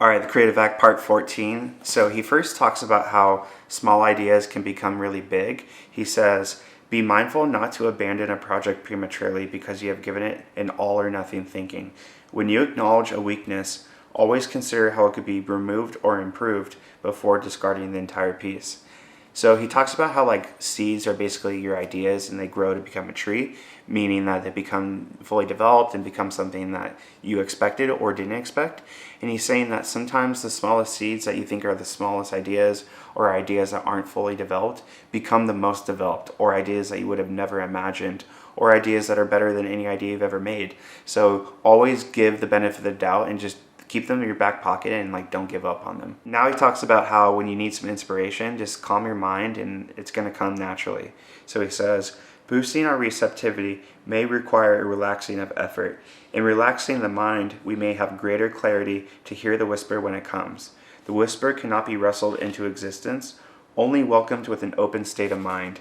All right, the Creative Act Part 14. So he first talks about how small ideas can become really big. He says, be mindful not to abandon a project prematurely because you have given it an all or nothing thinking. When you acknowledge a weakness, always consider how it could be removed or improved before discarding the entire piece. So he talks about how like seeds are basically your ideas and they grow to become a tree, meaning that they become fully developed and become something that you expected or didn't expect. And he's saying that sometimes the smallest seeds that you think are the smallest ideas or ideas that aren't fully developed become the most developed, or ideas that you would have never imagined, or ideas that are better than any idea you've ever made. So always give the benefit of the doubt and just keep them in your back pocket and like don't give up on them. Now he talks about how when you need some inspiration, just calm your mind and it's going to come naturally. So he says, boosting our receptivity may require a relaxing of effort. In relaxing the mind, we may have greater clarity to hear the whisper when it comes. The whisper cannot be wrestled into existence, only welcomed with an open state of mind.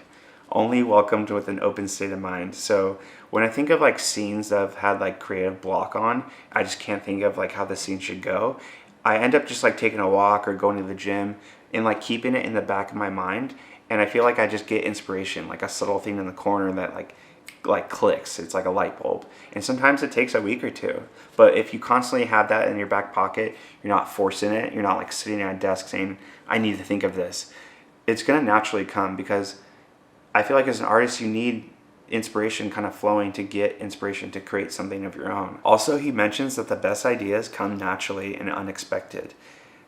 Only welcomed with an open state of mind. So when I think of like scenes that I've had like creative block on, I just can't think of like how the scene should go. I end up just like taking a walk or going to the gym and like keeping it in the back of my mind. And I feel like I just get inspiration, like a subtle thing in the corner that like clicks. It's like a light bulb. And sometimes it takes a week or two. But if you constantly have that in your back pocket, you're not forcing it. You're not like sitting at a desk saying, I need to think of this. It's going to naturally come because I feel like as an artist, you need inspiration kind of flowing to get inspiration to create something of your own. Also, he mentions that the best ideas come naturally and unexpected.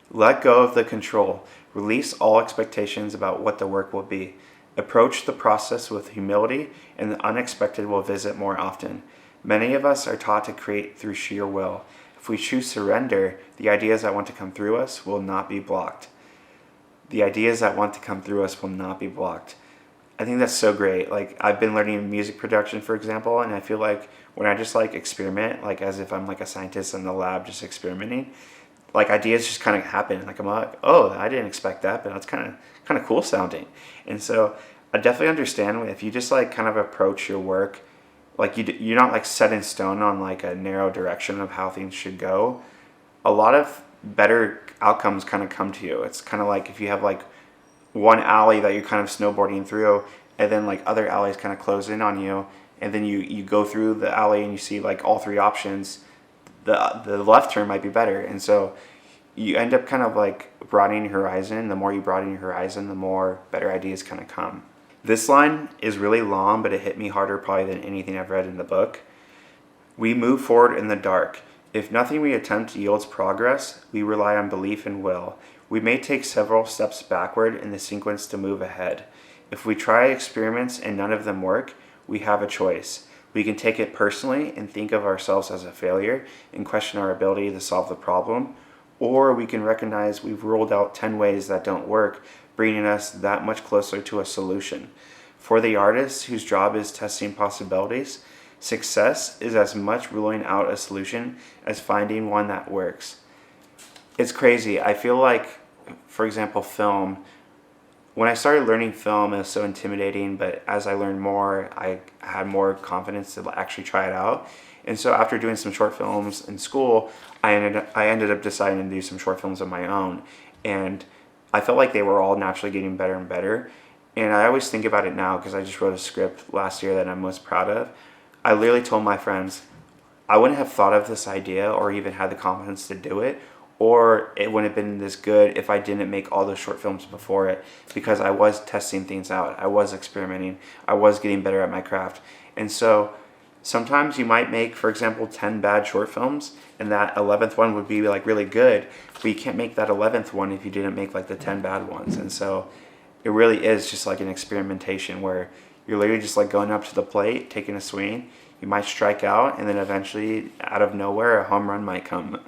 Let go of the control. Release all expectations about what the work will be. Approach the process with humility, and the unexpected will visit more often. Many of us are taught to create through sheer will. If we choose surrender, the ideas that want to come through us will not be blocked. The ideas that want to come through us will not be blocked. I think that's so great. Like I've been learning music production, for example, and I feel like when I just like experiment, like as if I'm like a scientist in the lab just experimenting, like ideas just kind of happen. Like I'm like, oh, I didn't expect that, but that's kind of cool sounding. And so I definitely understand if you just like kind of approach your work, like you're not like set in stone on like a narrow direction of how things should go. A lot of better outcomes kind of come to you. It's kind of like if you have like one alley that you're kind of snowboarding through, and then like other alleys kind of close in on you, and then you go through the alley and you see like all three options. The left turn might be better, and so you end up kind of like broadening your horizon. The more you broaden your horizon, the more better ideas kind of come. This line is really long, but it hit me harder probably than anything I've read in the book. We move forward in the dark. If nothing we attempt yields progress, we rely on belief and will. We may take several steps backward in the sequence to move ahead. If we try experiments and none of them work, we have a choice. We can take it personally and think of ourselves as a failure and question our ability to solve the problem, or we can recognize we've ruled out 10 ways that don't work, bringing us that much closer to a solution. For the artist whose job is testing possibilities, success is as much ruling out a solution as finding one that works. It's crazy. I feel like, for example, film, when I started learning film, it was so intimidating, but as I learned more, I had more confidence to actually try it out. And so after doing some short films in school, I ended up deciding to do some short films of my own. And I felt like they were all naturally getting better and better. And I always think about it now because I just wrote a script last year that I'm most proud of. I literally told my friends, I wouldn't have thought of this idea or even had the confidence to do it, or it wouldn't have been this good if I didn't make all those short films before it, because I was testing things out. I was experimenting. I was getting better at my craft. And so sometimes you might make, for example, 10 bad short films, and that 11th one would be like really good, but you can't make that 11th one if you didn't make like the 10 bad ones. And so it really is just like an experimentation where you're literally just like going up to the plate, taking a swing. You might strike out, and then eventually, out of nowhere, a home run might come.